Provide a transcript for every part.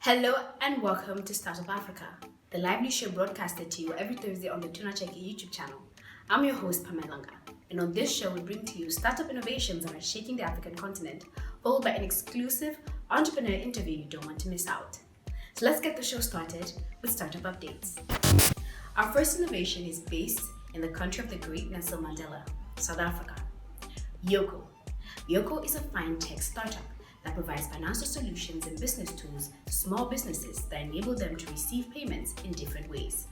Hello and welcome to Startup Africa, the lively show broadcasted to you every Thursday on the tunacheki YouTube channel. I'm your host, Pamelanga, and on this show we bring to you startup innovations that are shaking the African continent, followed by an exclusive entrepreneur interview you don't want to miss out. So let's get the show started with startup updates. Our first innovation is based in the country of the great Nelson Mandela, South Africa. Yoco. Yoco is a fintech startup that provides financial solutions and business tools to small businesses that enable them to receive payments in different ways.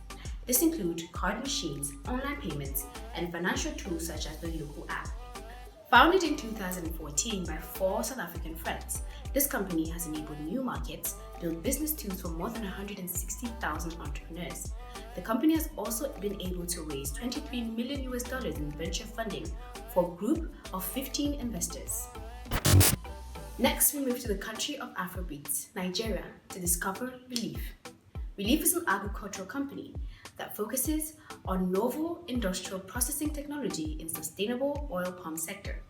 This includes card machines, online payments, and financial tools such as the Yoco app. Founded in 2014 by 4 South African friends, this company has enabled new markets, built business tools for more than 160,000 entrepreneurs. The company has also been able to raise $23 million in venture funding for a group of 15 investors. Next, we move to the country of Afrobeats, Nigeria, to discover Releaf. Releaf is an agricultural company that focuses on novel industrial processing technology in sustainable oil palm sector.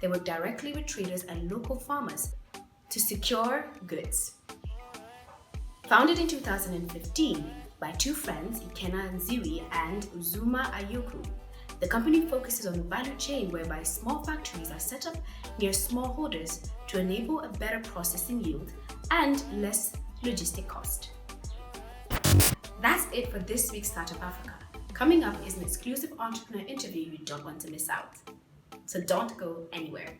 They work directly with traders and local farmers to secure goods. Founded in 2015 by 2 friends, Ikena Nziri and Uzuma Ayoku, the company focuses on the value chain whereby small factories are set up near smallholders to enable a better processing yield and less logistic cost. That's it for this week's Startup Africa. Coming up is an exclusive entrepreneur interview you don't want to miss out. So don't go anywhere.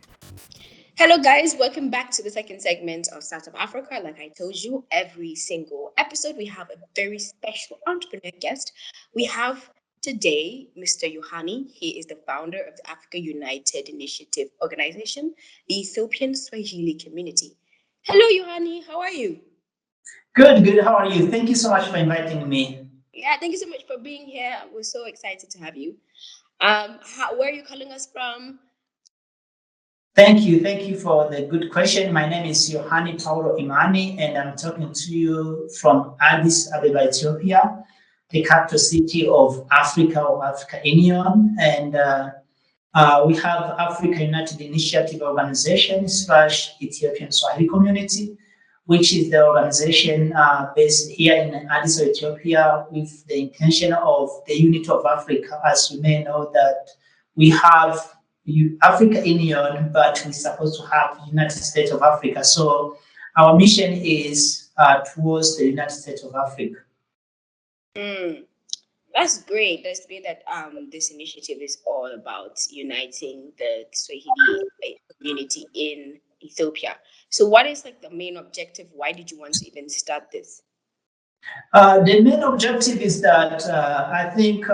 Hello guys, welcome back to the second segment of Startup Africa. Like I told you, every single episode we have a very special entrepreneur guest. We have today Mr. Yohani. He is the founder of the Africa United Initiative organization, the Ethiopian Swahili community. Hello Yohani, how are you? Good. How are you? Thank you so much for inviting me. Yeah, thank you so much for being here. We're so excited to have you. Where are you calling us from? Thank you for the good question. My name is Yohani Paulo Imani, and I'm talking to you from Addis Ababa, Ethiopia, the capital city of Africa or Africa Union. And we have Africa United Initiative Organization / Ethiopian Swahili Community, which is the organization based here in Addis, Ethiopia, with the intention of the unity of Africa. As you may know that we have Africa Union, but we're supposed to have United States of Africa. So our mission is towards the United States of Africa. That's great. That's great that this initiative is all about uniting the Swahili community in Ethiopia. So what is like the main objective? Why did you want to even start this? The main objective is that I think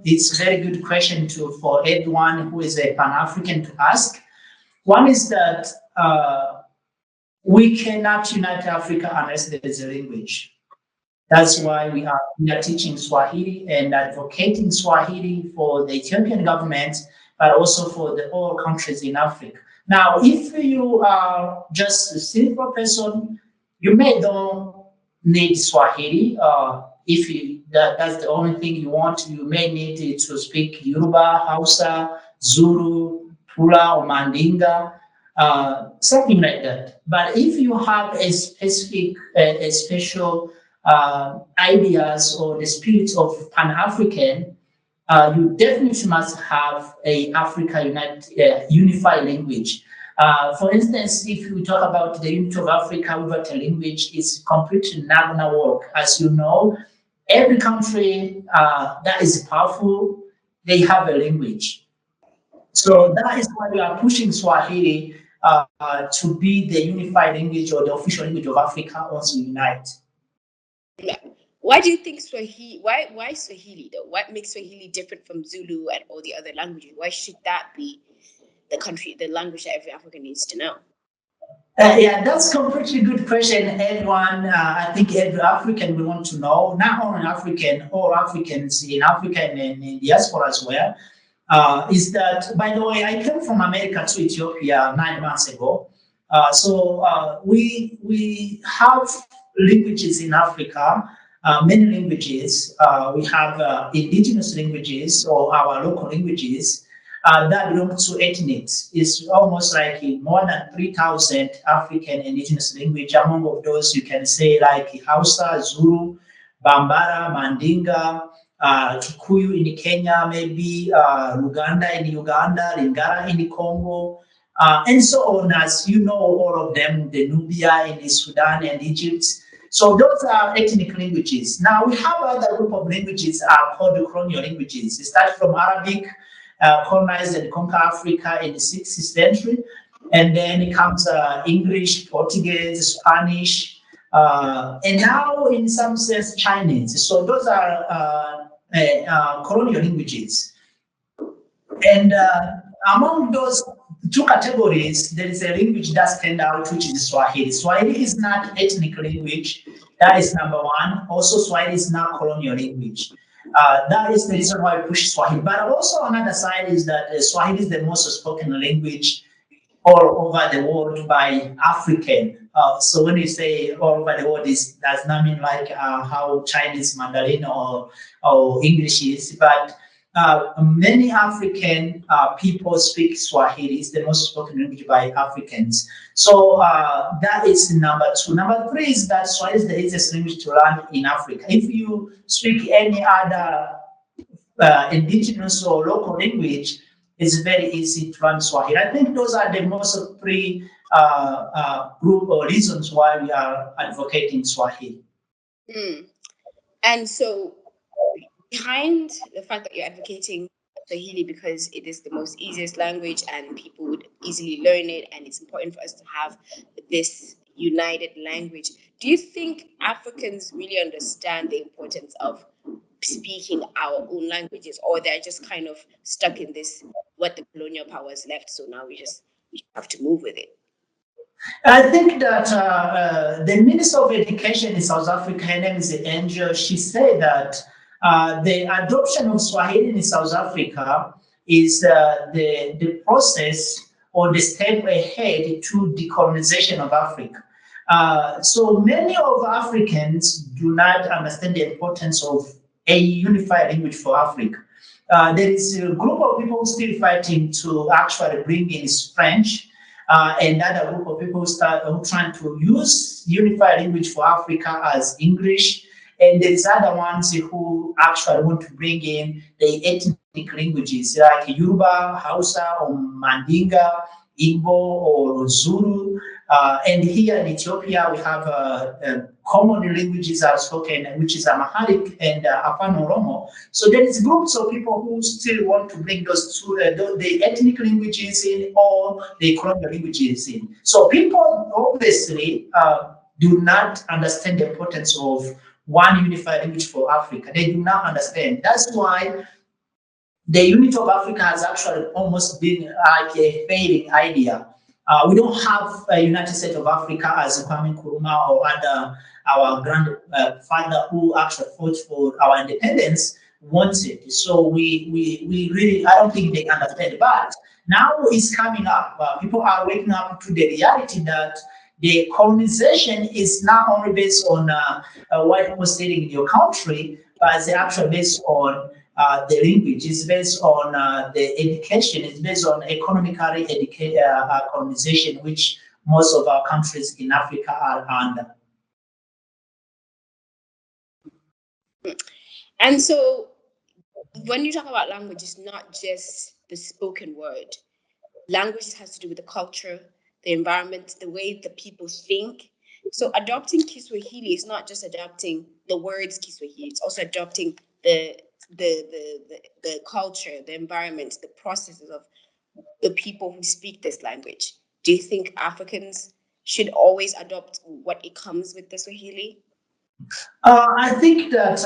it's a very good question for everyone who is a Pan-African to ask. One is that we cannot unite Africa unless there is a language. That's why we are teaching Swahili and advocating Swahili for the Ethiopian government, but also for all countries in Africa. Now, if you are just a simple person, you may don't need Swahili. If that's the only thing you want, you may need to speak Yoruba, Hausa, Zulu, Pula, or Mandinga, something like that. But if you have a specific, a special ideas or the spirit of Pan-African, you definitely must have a Africa unified language. For instance, if we talk about the unity of Africa without a language, it's completely not gonna work. As you know, every country that is powerful, they have a language. So that is why we are pushing Swahili to be the unified language or the official language of Africa once we unite. Yeah. Why do you think Swahili? Why Swahili though? What makes Swahili different from Zulu and all the other languages? Why should that be the language that every African needs to know? Yeah, that's a completely good question. Everyone, I think every African will want to know, not only African, all Africans in Africa and in diaspora as well, is that, by the way, I came from America to Ethiopia 9 months ago. So we have languages in Africa, many languages. We have indigenous languages or our local languages. that belong to ethnics. It's almost like more than 3,000 African indigenous language. Among of those, you can say like Hausa, Zulu, Bambara, Mandinga, Kikuyu in Kenya, maybe Luganda in Uganda, Lingala in Congo, and so on. As you know, all of them, the Nubia in Sudan and Egypt. So those are ethnic languages. Now we have other group of languages called colonial languages. They start from Arabic, colonized and conquer Africa in the 6th century. And then it comes English, Portuguese, Spanish, and now in some sense Chinese. So those are colonial languages. And among those two categories, there is a language that stands out, which is Swahili. Swahili is not ethnic language. That is number one. Also, Swahili is not colonial language. That is the reason why we push Swahili. But also another side is that Swahili is the most spoken language all over the world by African. So when you say all over the world, this does not mean like how Chinese Mandarin or English is, but many African people speak Swahili. It's the most spoken language by Africans. So that is number two. Number three is that Swahili is the easiest language to learn in Africa. If you speak any other indigenous or local language, it's very easy to learn Swahili. I think those are the most three group or reasons why we are advocating Swahili. And so, behind the fact that you're advocating Swahili because it is the most easiest language and people would easily learn it, and it's important for us to have this united language, do you think Africans really understand the importance of speaking our own languages, or they're just kind of stuck in this what the colonial powers left, so now we have to move with it? I think that the Minister of Education in South Africa, her name is Angel, she said that the adoption of Swahili in South Africa is the process or the step ahead to decolonization of Africa. So many of Africans do not understand the importance of a unified language for Africa. There is a group of people still fighting to actually bring in French, and another group of people who trying to use unified language for Africa as English. And there's other ones who actually want to bring in the ethnic languages like Yoruba, Hausa, or Mandinga, Igbo, or Zulu. And here in Ethiopia, we have common languages are spoken, which is Amharic and Afan Oromo. So there is groups of people who still want to bring those two, the ethnic languages in or the colonial languages in. So people obviously do not understand the importance of one unified language for Africa. They do not understand. That's why the unity of Africa has actually almost been like a failing idea. We don't have a United States of Africa as Kwame Nkrumah or other our grandfather who actually fought for our independence wanted. So we really, I don't think they understand. But now it's coming up. People are waking up to the reality that the colonization is not only based on white people staying in your country, but it's actually based on the language, it's based on the education, it's based on economically colonization, which most of our countries in Africa are under. And so when you talk about language, it's not just the spoken word. Language has to do with the culture, the environment, the way the people think. So adopting Kiswahili is not just adopting the words Kiswahili, it's also adopting the culture, the environment, the processes of the people who speak this language. Do you think Africans should always adopt what it comes with the Swahili? I think that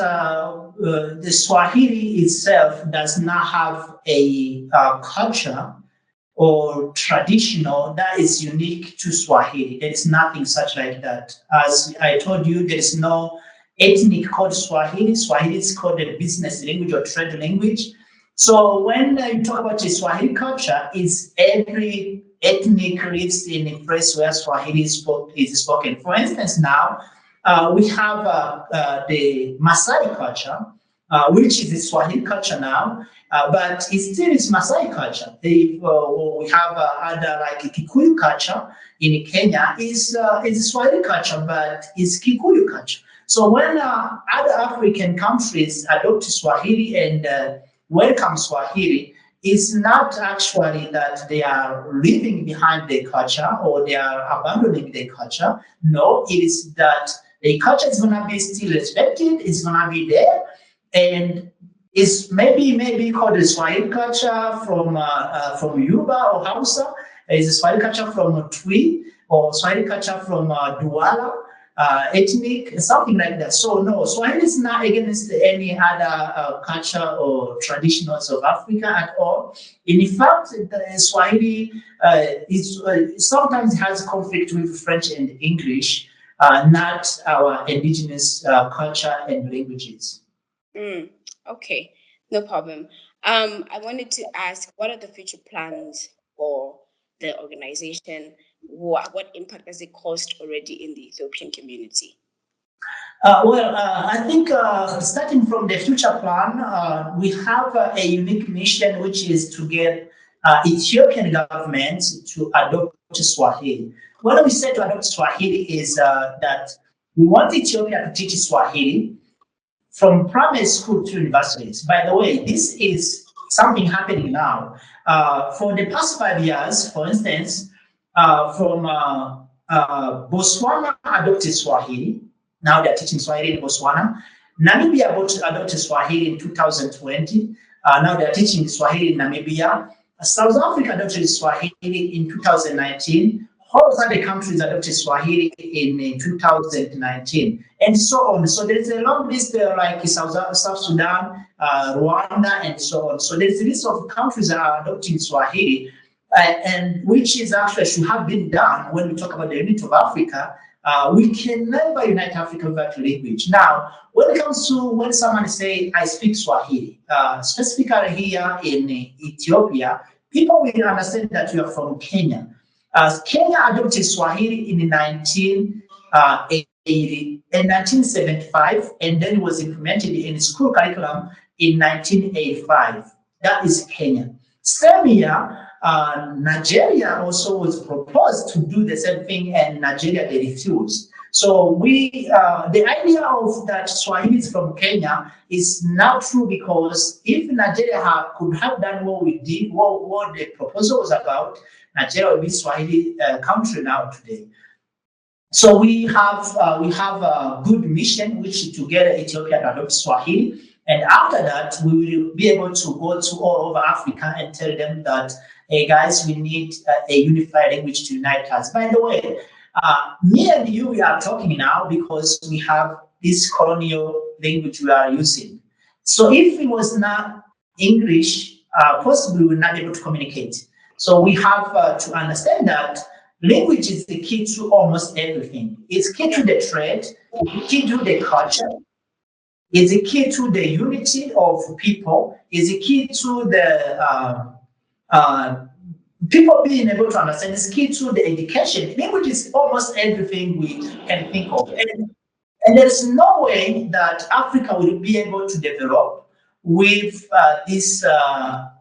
the Swahili itself does not have a culture or traditional that is unique to Swahili. There is nothing such like that. As I told you, there is no ethnic called Swahili. Swahili is called a business language or trade language. So when you talk about the Swahili culture, is every ethnic lives in a place where Swahili is spoken. For instance, now we have the Maasai culture, which is the Swahili culture now, but it still is Maasai culture. We have other like Kikuyu culture in Kenya is Swahili culture, but it's Kikuyu culture. So when other African countries adopt Swahili and welcome Swahili, it's not actually that they are leaving behind their culture or they are abandoning their culture. No, it is that the culture is gonna be still respected, it's gonna be there, and it's maybe called the Swahili culture from Yoruba or Hausa. It's a Swahili culture from Twi or Swahili culture from Douala, ethnic, something like that. So no, Swahili is not against any other culture or traditions of Africa at all. In fact, the Swahili sometimes has conflict with French and English, not our indigenous culture and languages. Okay, no problem. I wanted to ask, what are the future plans for the organization? What impact has it caused already in the Ethiopian community? I think starting from the future plan, we have a unique mission, which is to get Ethiopian government to adopt Swahili. What we say to adopt Swahili is that we want Ethiopia to teach Swahili from primary school to universities. By the way, this is something happening now. For the past 5 years, for instance, from Botswana adopted Swahili. Now they're teaching Swahili in Botswana. Namibia adopted Swahili in 2020. Now they're teaching Swahili in Namibia. South Africa adopted Swahili in 2019. All other countries adopted Swahili in 2019, and so on. So there's a long list like South Sudan, Rwanda, and so on. So there's a list of countries that are adopting Swahili, and which is actually should have been done when we talk about the unity of Africa. We can never unite Africa without language. Now, when it comes to when someone say, I speak Swahili, specifically here in Ethiopia, people will understand that you are from Kenya. Kenya adopted Swahili in 1975, and then it was implemented in school curriculum in 1985. That is Kenya. Same year, Nigeria also was proposed to do the same thing, and Nigeria they refused. So the idea of that Swahili is from Kenya is not true, because if Nigeria could have done what we did, what the proposal was about, Nigeria will be Swahili country now today. So we have a good mission, which is to get Ethiopia to adopt Swahili, and after that we will be able to go to all over Africa and tell them that, hey guys, we need a unified language to unite us. By the way, me and you, we are talking now because we have this colonial language we are using. So if it was not English, possibly we would not be able to communicate. So we have to understand that language is the key to almost everything. It's key to the trade, it's key to the culture, it's the key to the unity of people, it's the key to the people being able to understand, it's key to the education. Language is almost everything we can think of. And there's no way that Africa will be able to develop with these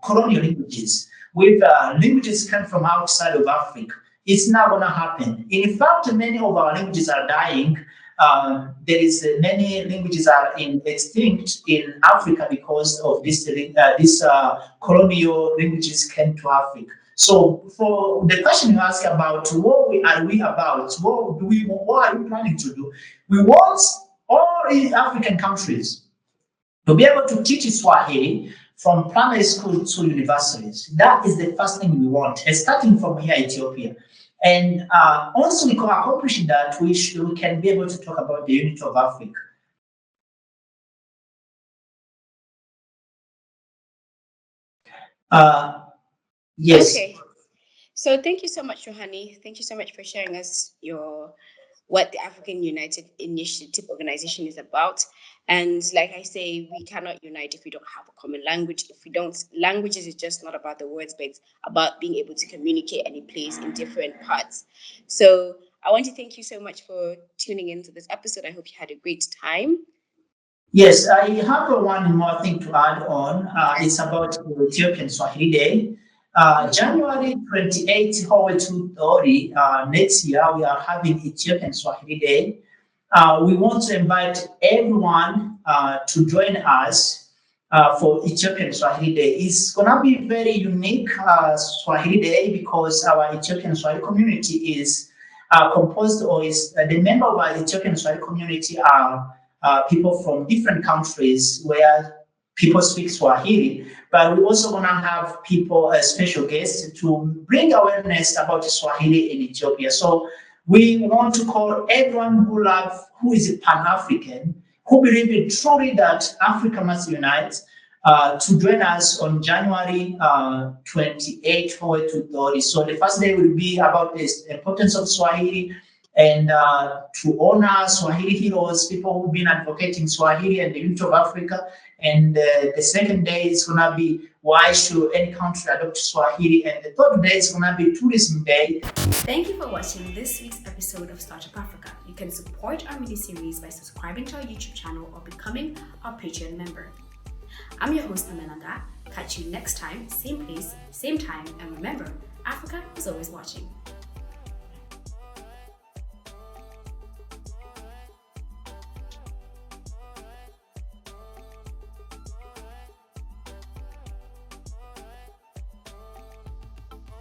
colonial languages, with languages come from outside of Africa. It's not going to happen. In fact, many of our languages are dying. There is many languages are extinct in Africa because of this colonial languages came to Africa. So for the question you ask about are we about, what are we planning to do? We want all African countries to be able to teach Swahili from primary school to universities. That is the first thing we want, starting from here, Ethiopia. And also, we can accomplish that, we can be able to talk about the unity of Africa. Yes. Okay. So thank you so much, Yohani. Thank you so much for sharing us what the African United Initiative organization is about. And like I say, we cannot unite if we don't have a common language. Languages is just not about the words, but it's about being able to communicate any place in different parts. So I want to thank you so much for tuning into this episode. I hope you had a great time. Yes, I have one more thing to add on. It's about the Ethiopian Swahili Day. January 28th, Hawaii 230, next year, we are having Ethiopian Swahili Day. We want to invite everyone to join us for Ethiopian Swahili Day. It's going to be very unique Swahili Day because our Ethiopian Swahili community is composed or is the member of our Ethiopian Swahili community are people from different countries where people speak Swahili, but we're also going to have people, special guests, to bring awareness about Swahili in Ethiopia. So we want to call everyone who is Pan-African, who believe in truly that Africa must unite, to join us on January 28th to 30. So the first day will be about the importance of Swahili and to honor Swahili heroes, people who've been advocating Swahili and the unity of Africa. And the second day is going to be why should any country adopt Swahili. And the third day is going to be Tourism Day. Thank you for watching this week's episode of Startup Africa. You can support our mini-series by subscribing to our YouTube channel or becoming our Patreon member. I'm your host, Amelanga. Catch you next time, same place, same time, and remember, Africa is always watching.